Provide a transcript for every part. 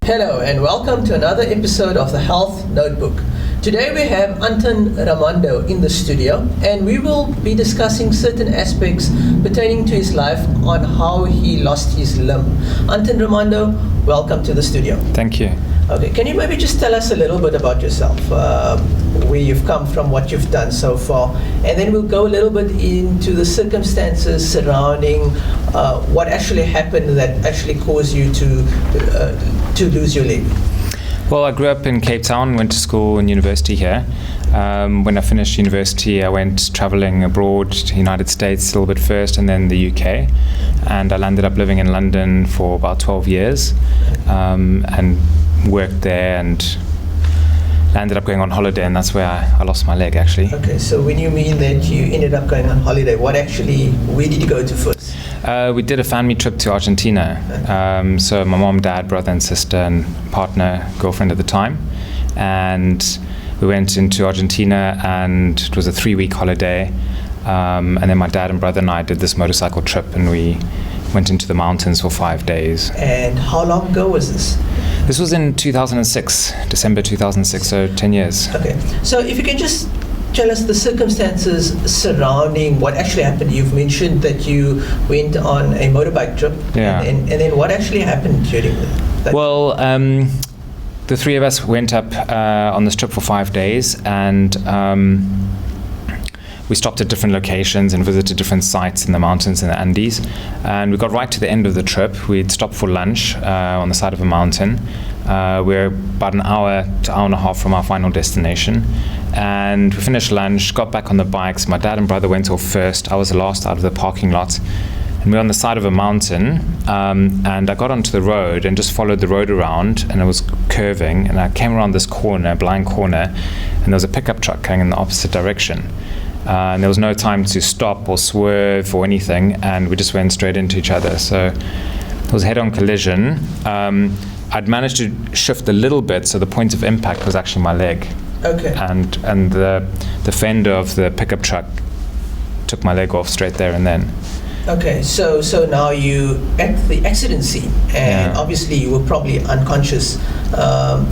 Hello and welcome to another episode of the Health Notebook. Today we have Anton Reimondo in the studio and we will be discussing certain aspects pertaining to his life on how he lost his limb. Anton Reimondo, welcome to the studio. Thank you. Okay, can you maybe just tell us a little bit about yourself, where you've come from, what you've done so far, and then we'll go a little bit into the circumstances surrounding what actually happened that actually caused you to lose your leg. Well, I grew up in Cape Town, went to school and university here. When I finished university, I went traveling abroad to the United States a little bit first and then the UK. And I landed up living in London for about 12 years and worked there and ended up going on holiday, and that's where I lost my leg actually. Okay, so when you mean that you ended up going on holiday, where did you go to first? We did a family trip to Argentina. Okay. So my mom, dad, brother and sister and partner, girlfriend at the time. And we went into Argentina and it was a 3-week holiday. And then my dad and brother and I did this motorcycle trip and we went into the mountains for 5 days. And how long ago was this? This was in 2006, December 2006, so 10 years. Okay, so if you can just tell us the circumstances surrounding what actually happened. You've mentioned that you went on a motorbike trip. Yeah. And then what actually happened during that? Well, the three of us went up on this trip for 5 days and we stopped at different locations and visited different sites in the mountains in the Andes. And we got right to the end of the trip. We'd stopped for lunch on the side of a mountain. We're about an hour to hour and a half from our final destination. And we finished lunch, got back on the bikes. My dad and brother went off first. I was the last out of the parking lot. And we were on the side of a mountain. And I got onto the road and just followed the road around. And it was curving. And I came around this corner, a blind corner. And there was a pickup truck going in the opposite direction. And there was no time to stop or swerve or anything, and we just went straight into each other. So it was a head-on collision. I'd managed to shift a little bit, so the point of impact was actually my leg. Okay. And the fender of the pickup truck took my leg off straight there and then. Okay, so now you at the accident scene, and obviously you were probably unconscious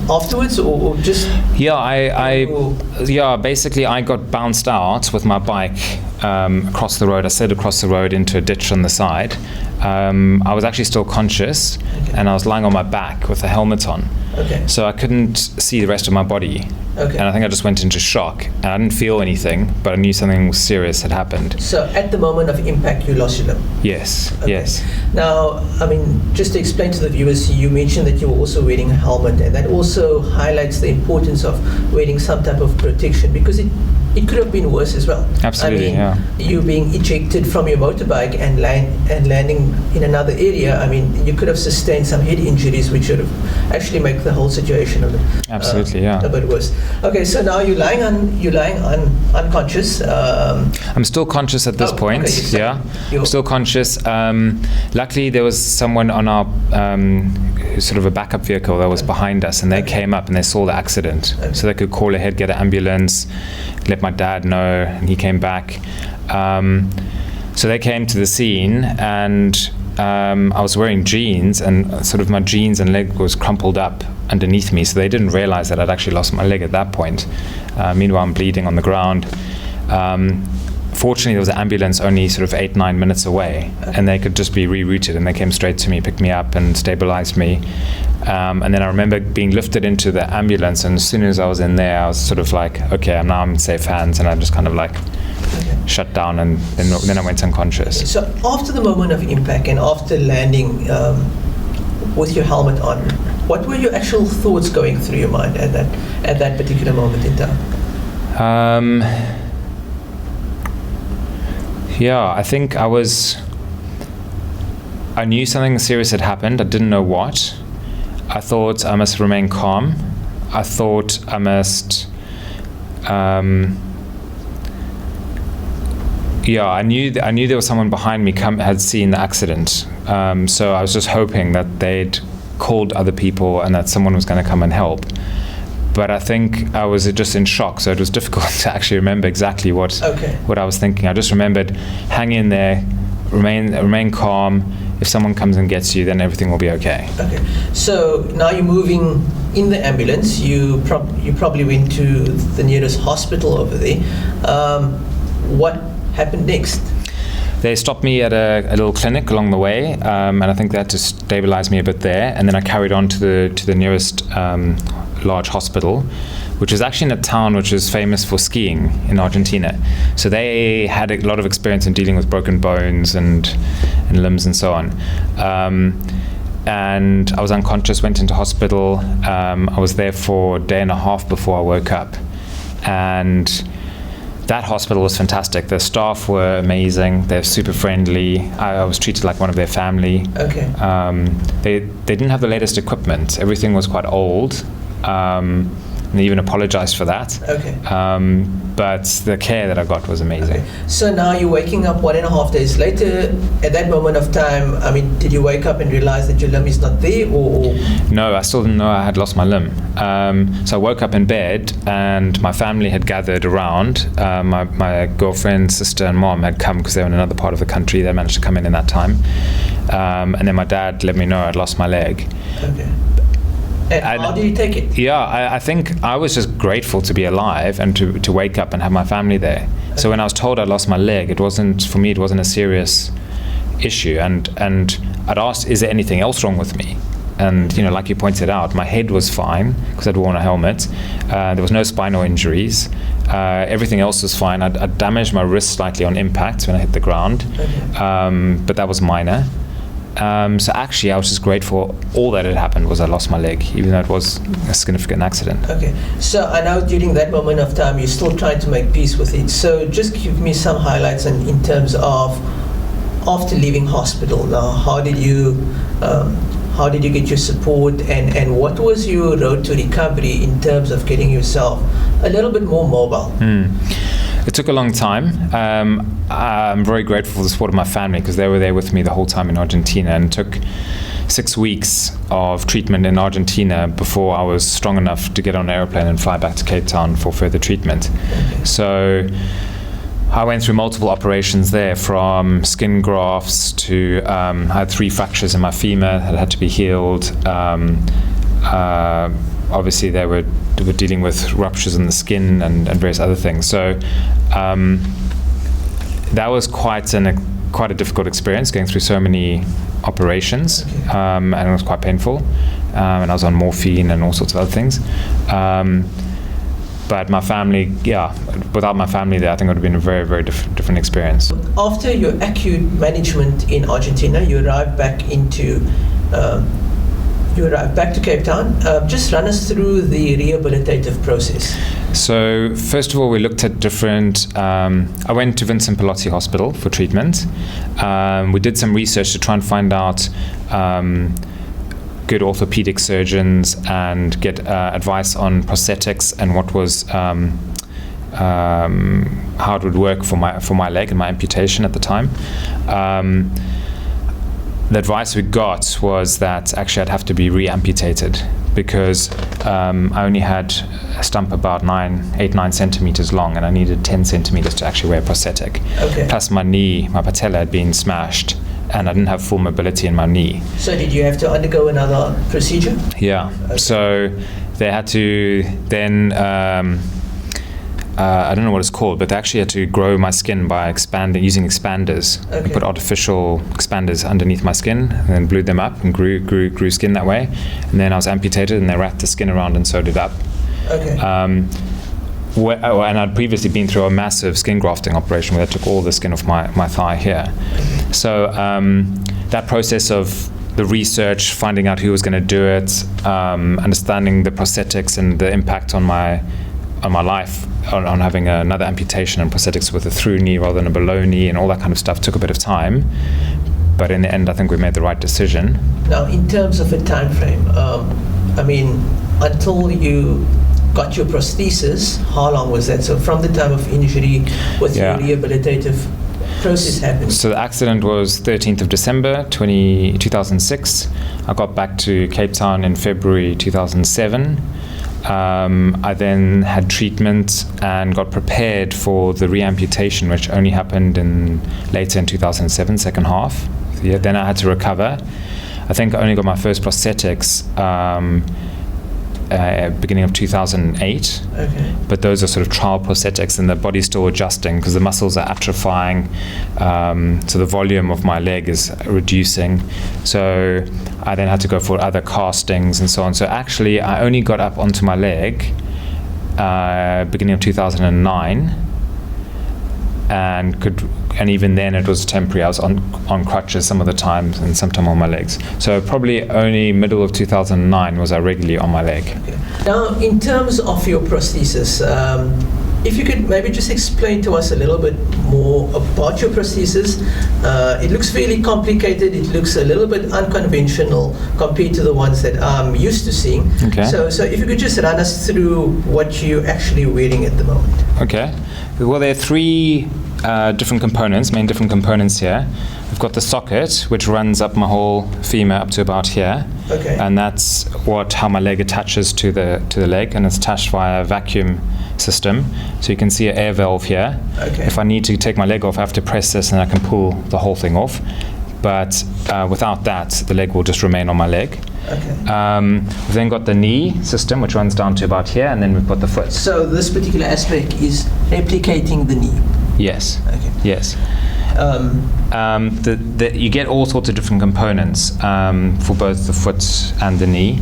afterwards, or just? Yeah, basically I got bounced out with my bike across the road. I slid across the road into a ditch on the side. I was actually still conscious, and I was lying on my back with a helmet on. Okay. So I couldn't see the rest of my body. Okay. And I think I just went into shock. And I didn't feel anything, but I knew something serious had happened. So at the moment of impact, you lost your limb? Yes, okay. Yes. Now, I mean, just to explain to the viewers, you mentioned that you were also wearing a helmet, and that also highlights the importance of wearing some type of protection, because it could have been worse as well. Absolutely, I mean, you being ejected from your motorbike and landing in another area, I mean, you could have sustained some head injuries, which would have actually make the whole situation a bit worse. Okay, so now you're lying unconscious. I'm still conscious at this point. Okay, I'm still conscious. Luckily, there was someone on our sort of a backup vehicle that was behind us, and they came up and they saw the accident, so they could call ahead, get an ambulance, let my dad know, and he came back. So they came to the scene, and I was wearing jeans, and sort of my jeans and leg was crumpled up underneath me, so they didn't realize that I'd actually lost my leg at that point. Meanwhile, I'm bleeding on the ground. Fortunately, there was an ambulance only sort of 8-9 minutes away, and they could just be rerouted, and they came straight to me, picked me up and stabilized me. And then I remember being lifted into the ambulance, and as soon as I was in there, I was sort of like, okay, now I'm in safe hands, and I just kind of like shut down, and then I went unconscious. So after the moment of impact and after landing with your helmet on, what were your actual thoughts going through your mind at that particular moment in time? I think I knew something serious had happened. I didn't know what. I thought I must remain calm. I thought I must I knew there was someone behind me had seen the accident. So I was just hoping that they'd called other people and that someone was going to come and help. But I think I was just in shock, so it was difficult to actually remember exactly what I was thinking. I just remembered hang in there, remain calm. if someone comes and gets you, then everything will be okay. Okay. So now you're moving in the ambulance. You probably went to the nearest hospital over there. What happened next? They stopped me at a little clinic along the way, and I think they had to stabilize me a bit there. And then I carried on to the nearest large hospital, which is actually in a town which is famous for skiing in Argentina. So they had a lot of experience in dealing with broken bones and limbs and so on. And I was unconscious, went into hospital. I was there for a day and a half before I woke up. And that hospital was fantastic. The staff were amazing. They're super friendly. I was treated like one of their family. Okay. They didn't have the latest equipment. Everything was quite old. And they even apologized for that. Okay. But the care that I got was amazing. Okay. So now you're waking up 1.5 days later. At that moment of time, I mean, did you wake up and realize that your limb is not there, or? No, I still didn't know I had lost my limb. So I woke up in bed, and my family had gathered around. My girlfriend, sister, and mom had come because they were in another part of the country. They managed to come in that time. And then my dad let me know I'd lost my leg. Okay. And how did you take it? Yeah, I think I was just grateful to be alive and to wake up and have my family there. Okay. So when I was told I lost my leg, it wasn't a serious issue. And I'd asked, is there anything else wrong with me? And like you pointed out, my head was fine because I'd worn a helmet. There was no spinal injuries. Everything else was fine. I damaged my wrist slightly on impact when I hit the ground, okay. But that was minor. So actually, I was just grateful. All that had happened was I lost my leg, even though it was a significant accident. Okay. So I know during that moment of time, you're still trying to make peace with it. So just give me some highlights in terms of after leaving hospital. Now, how did you get your support, and what was your road to recovery in terms of getting yourself a little bit more mobile? It took a long time. I'm very grateful for the support of my family because they were there with me the whole time in Argentina, and it took 6 weeks of treatment in Argentina before I was strong enough to get on an airplane and fly back to Cape Town for further treatment. Okay. So I went through multiple operations there, from skin grafts to I had 3 fractures in my femur that had to be healed. Obviously, they were dealing with ruptures in the skin and various other things. So that was quite a difficult experience, going through so many operations, okay. And it was quite painful. And I was on morphine and all sorts of other things. But my family, without my family there, I think it would have been a very, very different experience. After your acute management in Argentina, you arrived back to Cape Town. Just run us through the rehabilitative process. So first of all, we looked at different, I went to Vincent Pallotti Hospital for treatment. We did some research to try and find out good orthopedic surgeons and get advice on prosthetics and what was how it would work for my leg and my amputation at the time. The advice we got was that actually I'd have to be re-amputated because I only had a stump about 8-9 centimeters long, and I needed 10 centimeters to actually wear a prosthetic. Okay. Plus my knee, my patella had been smashed, and I didn't have full mobility in my knee. So did you have to undergo another procedure? Yeah. Okay. So they had to then I don't know what it's called, but they actually had to grow my skin by using expanders. Okay. They put artificial expanders underneath my skin and then glued them up and grew skin that way. And then I was amputated, and they wrapped the skin around and sewed it up. Okay. And I'd previously been through a massive skin grafting operation where they took all the skin off my thigh here. Okay. So that process of the research, finding out who was going to do it, understanding the prosthetics and the impact on my life, on having another amputation and prosthetics with a through knee rather than a below knee, and all that kind of stuff took a bit of time. But in the end, I think we made the right decision. Now, in terms of a time frame, until you got your prosthesis, how long was that? So from the time of injury, what's your rehabilitative process happened? So the accident was 13th of December 2006. I got back to Cape Town in February 2007. I then had treatment and got prepared for the reamputation, which only happened later in 2007, second half. then I had to recover. I think I only got my first prosthetics beginning of 2008. Okay. But those are sort of trial prosthetics, and the body's still adjusting because the muscles are atrophying, so the volume of my leg is reducing. So I then had to go for other castings and so on. So actually, I only got up onto my leg beginning of 2009, and even then it was temporary. I was on crutches some of the times and sometime on my legs. So probably only middle of 2009 was I regularly on my leg. Okay. Now, in terms of your prosthesis, if you could maybe just explain to us a little bit more about your prosthesis. It looks fairly complicated. It looks a little bit unconventional compared to the ones that I'm used to seeing. Okay. So if you could just run us through what you're actually wearing at the moment. Okay. Well, there are three different components, main different components here. We've got the socket, which runs up my whole femur up to about here. Okay. And that's how my leg attaches to the leg, and it's attached via a vacuum system. So you can see an air valve here. Okay. If I need to take my leg off, I have to press this and I can pull the whole thing off. But without that, the leg will just remain on my leg. Okay. We've then got the knee system, which runs down to about here, and then we've got the foot. So this particular aspect is replicating the knee. Yes. Okay. Yes. You get all sorts of different components for both the foot and the knee.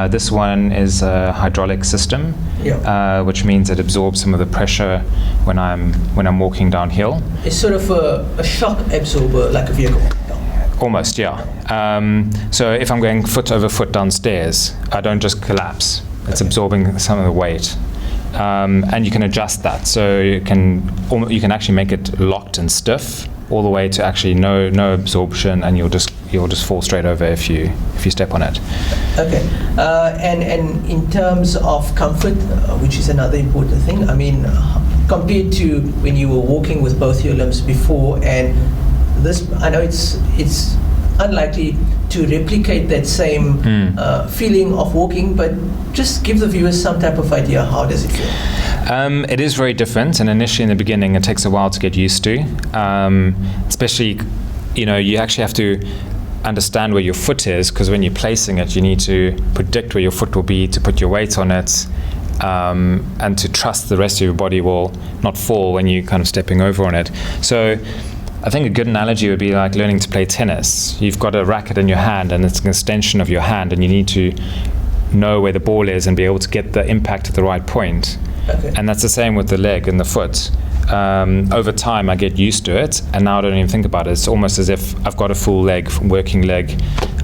This one is a hydraulic system, which means it absorbs some of the pressure when I'm walking downhill. It's sort of a shock absorber, like a vehicle. Almost, yeah. So if I'm going foot over foot downstairs, I don't just collapse. It's absorbing some of the weight. And you can adjust that, so you can actually make it locked and stiff all the way to actually no absorption, and you'll just fall straight over if you step on it. Okay. And in terms of comfort, which is another important thing, I mean, compared to when you were walking with both your limbs before, and this, I know it's unlikely to replicate that same feeling of walking, but just give the viewers some type of idea. How does it feel? It is very different, and initially in the beginning it takes a while to get used to, especially, you actually have to understand where your foot is, because when you're placing it, you need to predict where your foot will be to put your weight on it, and to trust the rest of your body will not fall when you're kind of stepping over on it. So I think a good analogy would be like learning to play tennis. You've got a racket in your hand, and it's an extension of your hand, and you need to know where the ball is and be able to get the impact at the right point. Okay. And that's the same with the leg and the foot. Over time, I get used to it, and now I don't even think about it. It's almost as if I've got a full leg, working leg.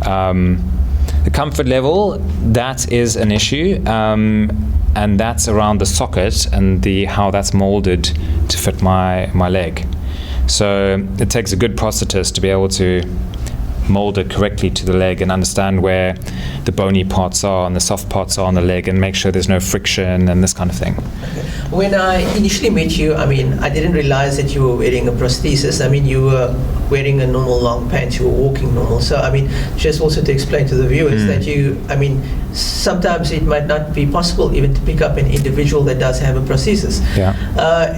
The comfort level, that is an issue, and that's around the socket and how that's molded to fit my leg. So it takes a good prosthetist to be able to mold it correctly to the leg and understand where the bony parts are and the soft parts are on the leg, and make sure there's no friction and this kind of thing. Okay. When I initially met you, I mean, I didn't realize that you were wearing a prosthesis. I mean, you were wearing a normal long pants, you were walking normal. So, I mean, just also to explain to the viewers that sometimes it might not be possible even to pick up an individual that does have a prosthesis. Yeah.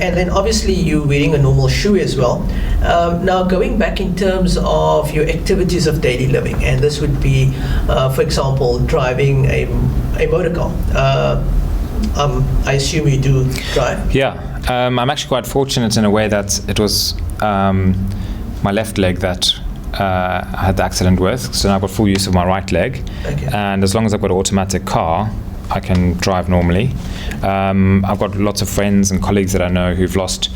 And then obviously you're wearing a normal shoe as well. Now, going back in terms of your activities of daily living, and this would be, for example, driving a motor car. I assume you do drive? Yeah. I'm actually quite fortunate in a way that it was my left leg that I had the accident with, so now I've got full use of my right leg. Okay. And as long as I've got an automatic car, I can drive normally. I've got lots of friends and colleagues that I know who've lost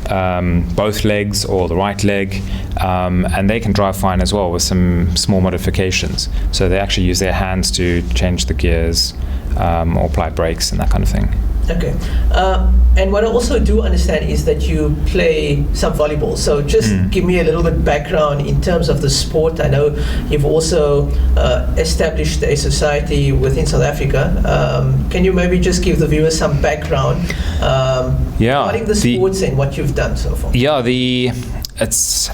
both legs or the right leg, and they can drive fine as well with some small modifications. So they actually use their hands to change the gears or apply brakes and that kind of thing. Okay. And what I also do understand is that you play some volleyball. So just give me a little bit background in terms of the sport. I know you've also established a society within South Africa. Can you maybe just give the viewers some background regarding the sports and what you've done so far? Yeah, it's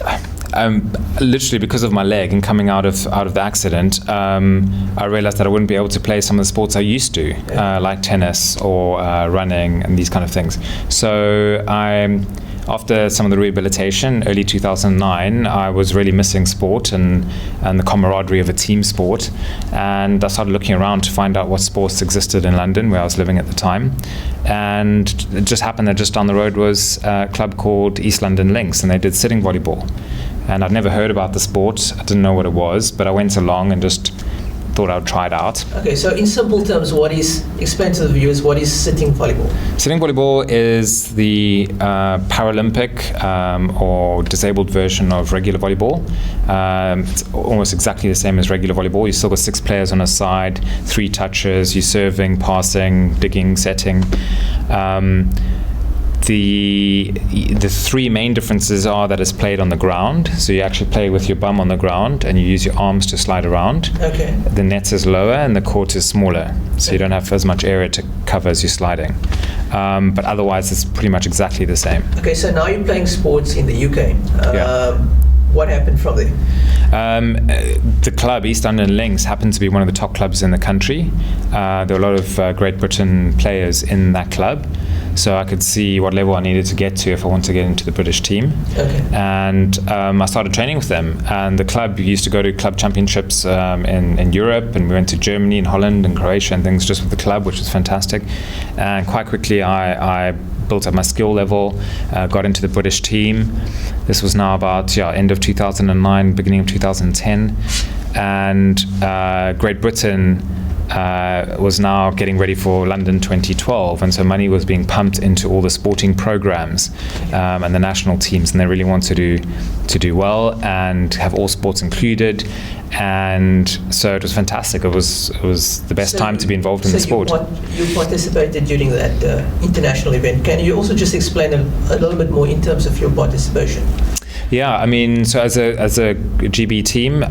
literally because of my leg and coming out of the accident, I realized that I wouldn't be able to play some of the sports I used to, like tennis or running and these kind of things. So I after some of the rehabilitation, early 2009, I was really missing sport and the camaraderie of a team sport. And I started looking around to find out what sports existed in London, where I was living at the time. And it just happened that just down the road was a club called East London Lynx, and they did sitting volleyball. And I'd never heard about the sport. I didn't know what it was, but I went along and just thought I would try it out. Okay, so in simple terms, explain to the viewers, what is sitting volleyball? Sitting volleyball is the Paralympic or disabled version of regular volleyball. It's almost exactly the same as regular volleyball. You still got 6 players on a side, 3 touches, you're serving, passing, digging, setting. The 3 main differences are that it's played on the ground, so you actually play with your bum on the ground and you use your arms to slide around. Okay. The net is lower and the court is smaller, so you don't have as much area to cover as you're sliding. But otherwise, it's pretty much exactly the same. Okay, so now you're playing sports in the UK. What happened from there? The club, East London Lynx, happened to be one of the top clubs in the country. There were a lot of Great Britain players in that club. So I could see what level I needed to get to if I wanted to get into the British team. Okay. And I started training with them. And the club used to go to club championships in Europe, and we went to Germany and Holland and Croatia and things just with the club, which was fantastic. And quite quickly I built up my skill level, got into the British team. This was now about end of 2009, beginning of 2010. And Great Britain was now getting ready for London 2012, and so money was being pumped into all the sporting programs and the national teams, and they really wanted to do well and have all sports included. And so it was fantastic. It was the best time to be involved in the sport. You participated during that international event. Can you also just explain a little bit more in terms of your participation? Yeah, I mean, so as a GB team,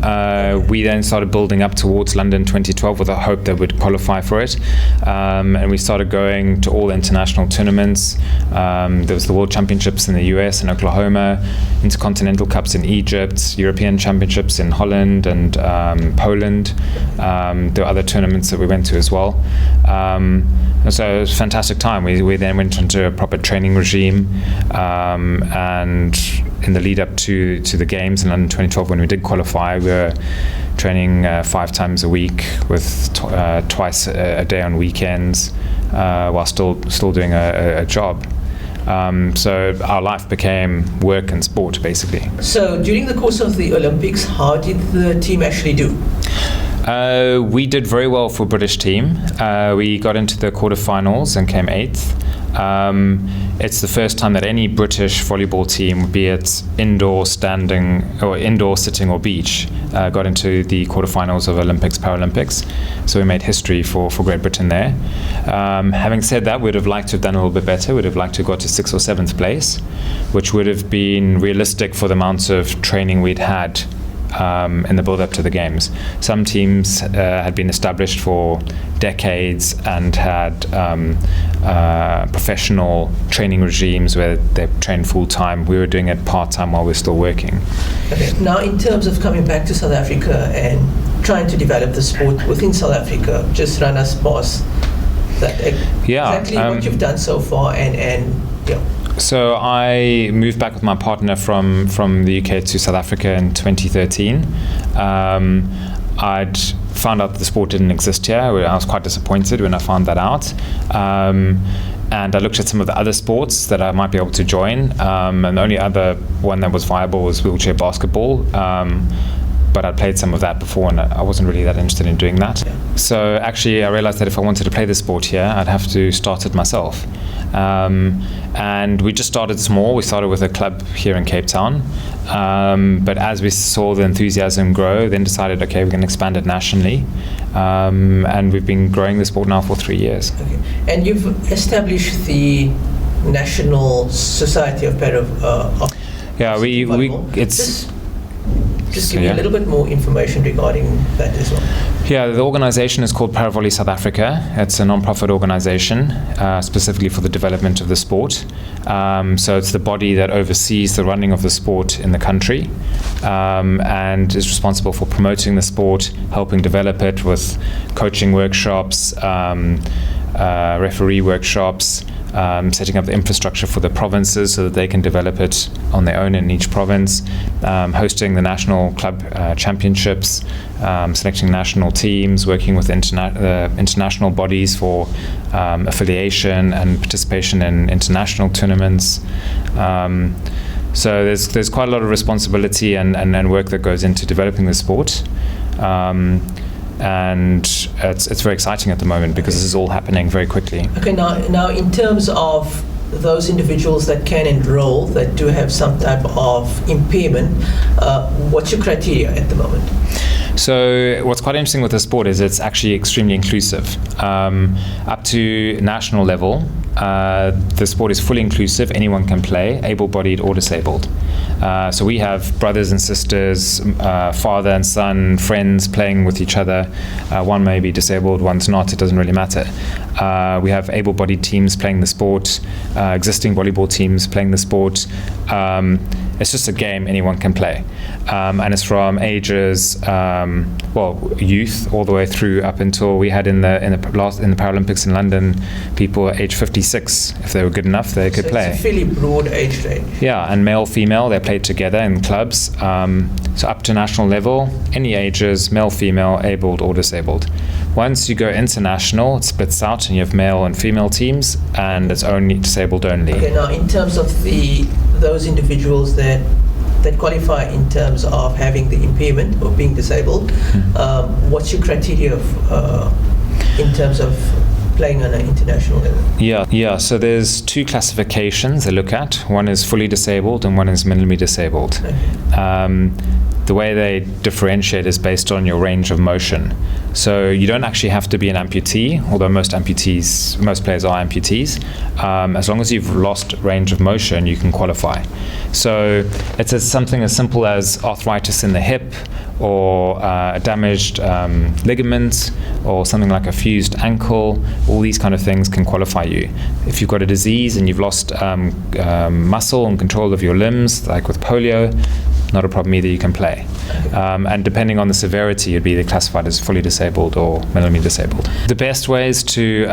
we then started building up towards London 2012 with a hope that we'd qualify for it. And we started going to all the international tournaments. There was the World Championships in the US and Oklahoma, Intercontinental Cups in Egypt, European Championships in Holland and Poland. There were other tournaments that we went to as well. So it was a fantastic time. We then went into a proper training regime, and in the lead up to the games in London 2012, when we did qualify, we were training 5 times a week with twice a day on weekends, while still doing a job. So our life became work and sport, basically. So during the course of the Olympics, how did the team actually do? We did very well for British team. We got into the quarterfinals and came 8th. It's the first time that any British volleyball team, be it indoor, standing, or indoor, sitting, or beach, got into the quarterfinals of Olympics, Paralympics. So we made history for Great Britain there. Having said that, we'd have liked to have done a little bit better. We'd have liked to have got to 6th or 7th place, which would have been realistic for the amount of training we'd had in the build-up to the games. Some teams had been established for decades and had professional training regimes where they trained full-time. We were doing it part-time while we were still working. Okay. Now, in terms of coming back to South Africa and trying to develop the sport within South Africa, just run us past that. Exactly what you've done so far and So I moved back with my partner from the UK to South Africa in 2013. I'd found out that the sport didn't exist here. I was quite disappointed when I found that out. And I looked at some of the other sports that I might be able to join. And the only other one that was viable was wheelchair basketball. But I'd played some of that before, and I wasn't really that interested in doing that. So actually, I realized that if I wanted to play the sport here, I'd have to start it myself. And we just started small. We started with a club here in Cape Town. But as we saw the enthusiasm grow, then decided, okay, we can expand it nationally. And we've been growing the sport now for 3 years. Okay. And you've established the National Society of Just give me a little bit more information regarding that as well. Yeah, the organization is called Paravolley South Africa. It's a non-profit organization specifically for the development of the sport. So it's the body that oversees the running of the sport in the country, and is responsible for promoting the sport, helping develop it with coaching workshops, referee workshops, setting up the infrastructure for the provinces so that they can develop it on their own in each province, hosting the national club championships, selecting national teams, working with international bodies for affiliation and participation in international tournaments. So there's quite a lot of responsibility and work that goes into developing the sport. And it's very exciting at the moment because this is all happening very quickly. Okay, now in terms of those individuals that can enroll, that do have some type of impairment, what's your criteria at the moment? So what's quite interesting with the sport is it's actually extremely inclusive. Up to national level, the sport is fully inclusive. Anyone can play, able-bodied or disabled. So we have brothers and sisters, father and son, friends playing with each other. One may be disabled, one's not. It doesn't really matter. We have able-bodied teams playing the sport, existing volleyball teams playing the sport. It's just a game anyone can play, and it's from ages youth all the way through up until we had in the Paralympics in London, people age 56. If they were good enough, they could play. It's a fairly broad age range. Yeah, and male, female, they played together in clubs. So up to national level, any ages, male, female, abled or disabled. Once you go international, it splits out and you have male and female teams, and it's only disabled only. Okay, now in terms of those individuals that qualify in terms of having the impairment or being disabled, what's your criteria in terms of playing on an international level? Yeah. So there's two classifications they look at. One is fully disabled and one is minimally disabled. Okay. The way they differentiate is based on your range of motion. So you don't actually have to be an amputee, although most players are amputees. As long as you've lost range of motion, you can qualify. So it's something as simple as arthritis in the hip, or a damaged ligament, or something like a fused ankle. All these kind of things can qualify you. If you've got a disease and you've lost muscle and control of your limbs, like with polio, not a problem either, you can play. And depending on the severity, you'd be either classified as fully disabled or minimally disabled. The best way is to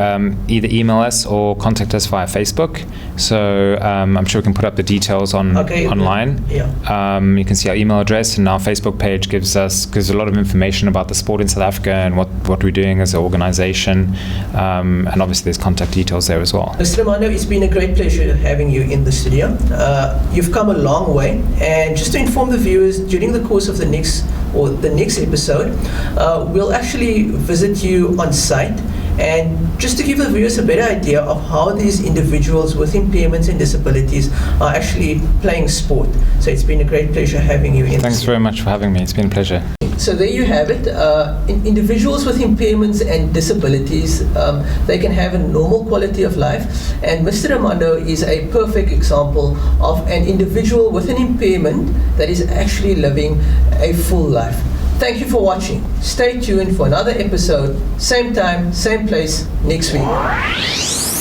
either email us or contact us via Facebook. So I'm sure we can put up the details online. Yeah. You can see our email address, and our Facebook page gives a lot of information about the sport in South Africa and what we're doing as an organization. And obviously there's contact details there as well. Mr. Reimondo, it's been a great pleasure having you in the studio. You've come a long way, and just to inform the viewers, during the course of the next episode, we'll actually visit you on site, and just to give the viewers a better idea of how these individuals with impairments and disabilities are actually playing sport. So it's been a great pleasure having you in. Thanks very much for having me. It's been a pleasure. So there you have it. Individuals with impairments and disabilities, they can have a normal quality of life, and Mr. Reimondo is a perfect example of an individual with an impairment that is actually living a full life. Thank you for watching. Stay tuned for another episode, same time, same place, next week.